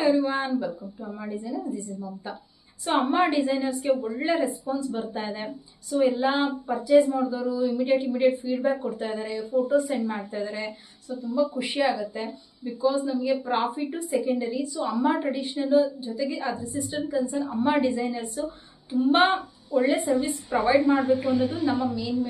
Everyone, welcome to ಅಮ್ಮ designers. This is Mamata. So ಅಮ್ಮ ಡಿಸೈನರ್ಸ್ಗೆ ಒಳ್ಳೆ ರೆಸ್ಪಾನ್ಸ್ ಬರ್ತಾ ಇದೆ. ಸೊ ಎಲ್ಲ ಪರ್ಚೇಸ್ ಮಾಡಿದವರು ಇಮಿಡಿಯೇಟ್ ಫೀಡ್ಬ್ಯಾಕ್ ಕೊಡ್ತಾ ಇದ್ದಾರೆ, ಫೋಟೋಸ್ ಸೆಂಡ್ ಮಾಡ್ತಾ ಇದ್ದಾರೆ. ಸೊ ತುಂಬ ಖುಷಿ ಆಗುತ್ತೆ. ಬಿಕಾಸ್ ನಮಗೆ ಪ್ರಾಫಿಟು ಸೆಕೆಂಡರಿ. ಸೊ ಅಮ್ಮ ಟ್ರೆಡಿಷ್ನಲ್ ಜೊತೆಗೆ ಅದ್ರ ಸಿಸ್ಟರ್ ಕನ್ಸರ್ನ್ ಅಮ್ಮ ಡಿಸೈನರ್ಸು ತುಂಬ ಒಳ್ಳೆ ಸರ್ವಿಸ್ ಪ್ರೊವೈಡ್ ಮಾಡಬೇಕು ಅನ್ನೋದು ನಮ್ಮ ಮೇನ್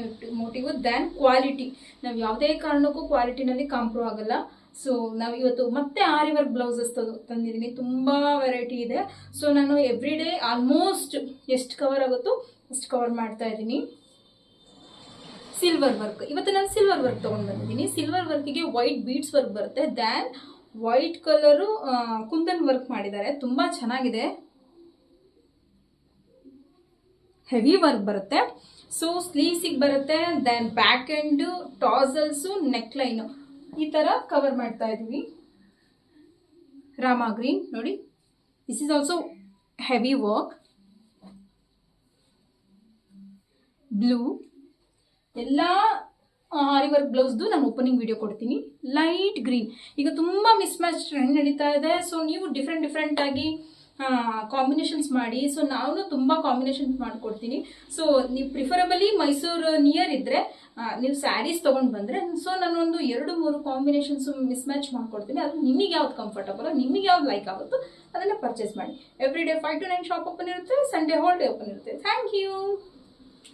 ಮೋಟಿವ್ ದ್ಯಾನ್ ಕ್ವಾಲಿಟಿ. ನಾವು ಯಾವುದೇ ಕಾರಣಕ್ಕೂ ಕ್ವಾಲಿಟಿನಲ್ಲಿ ಕಾಂಪ್ರೂವ್ ಆಗಲ್ಲ. ಸೊ ನಾವು ಇವತ್ತು ಮತ್ತೆ ಆರಿ ವರ್ಕ್ ಬ್ಲೌಸಸ್ ತಂದಿದ್ದೀನಿ. ತುಂಬ ವೆರೈಟಿ ಇದೆ. ಸೊ ನಾನು ಎವ್ರಿ ಡೇ ಆಲ್ಮೋಸ್ಟ್ ಎಷ್ಟು ಕವರ್ ಆಗುತ್ತೋ ಅಷ್ಟು ಕವರ್ ಮಾಡ್ತಾ ಇದ್ದೀನಿ. ಸಿಲ್ವರ್ ವರ್ಕ್, ಇವತ್ತು ನಾನು ಸಿಲ್ವರ್ ವರ್ಕ್ ತೊಗೊಂಡು ಬಂದಿದ್ದೀನಿ. ಸಿಲ್ವರ್ ವರ್ಕಿಗೆ ವೈಟ್ ಬೀಡ್ಸ್ ವರ್ಕ್ ಬರುತ್ತೆ. Then white colour kundan work ಮಾಡಿದ್ದಾರೆ. ತುಂಬ ಚೆನ್ನಾಗಿದೆ. ಹೆವಿ ವರ್ಕ್ ಬರುತ್ತೆ. ಸೊ ಸ್ಲೀವ್ಸಿಗೆ ಬರುತ್ತೆ. Then back end, tassels, neck line ಈ ಥರ ಕವರ್ ಮಾಡ್ತಾ ಇದ್ದೀವಿ. ರಾಮ ಗ್ರೀನ್ ನೋಡಿ, this is also heavy work. Blue, ಎಲ್ಲ ಆರಿ ವರ್ಕ್ ಬ್ಲೌಸ್ದು ನಾನು ಓಪನಿಂಗ್ ವಿಡಿಯೋ ಕೊಡ್ತೀನಿ. ಲೈಟ್ ಗ್ರೀನ್, ಈಗ ತುಂಬ ಮಿಸ್ ಮ್ಯಾಚ್ ಟ್ರೆಂಡ್ ನಡೀತಾ ಇದೆ. ಸೊ ನೀವು ಡಿಫ್ರೆಂಟ್ ಆಗಿ ಕಾಂಬಿನೇಷನ್ಸ್ ಮಾಡಿ. ಸೊ ನಾನು ತುಂಬ ಕಾಂಬಿನೇಷನ್ಸ್ ಮಾಡಿಕೊಡ್ತೀನಿ. ಸೊ ನೀವು ಪ್ರಿಫರಬಲಿ ಮೈಸೂರು ನಿಯರ್ ಇದ್ದರೆ ನೀವು ಸ್ಯಾರೀಸ್ ತೊಗೊಂಡು ಬಂದರೆ ಸೊ ನಾನೊಂದು 2-3 ಕಾಂಬಿನೇಷನ್ಸು ಮಿಸ್ ಮ್ಯಾಚ್ ಮಾಡಿಕೊಡ್ತೀನಿ. ಅದು ನಿಮಗೆ ಯಾವ್ದು ಕಂಫರ್ಟಬಲ್, ನಿಮಗೆ ಯಾವ್ದು ಲೈಕ್ ಆಗುತ್ತೋ ಅದನ್ನು ಪರ್ಚೇಸ್ ಮಾಡಿ. Every day 5 to 9 shop open ಇರುತ್ತೆ. ಸಂಡೇ ಹಾಲಿಡೇ ಓಪನ್ ಇರುತ್ತೆ. Thank you.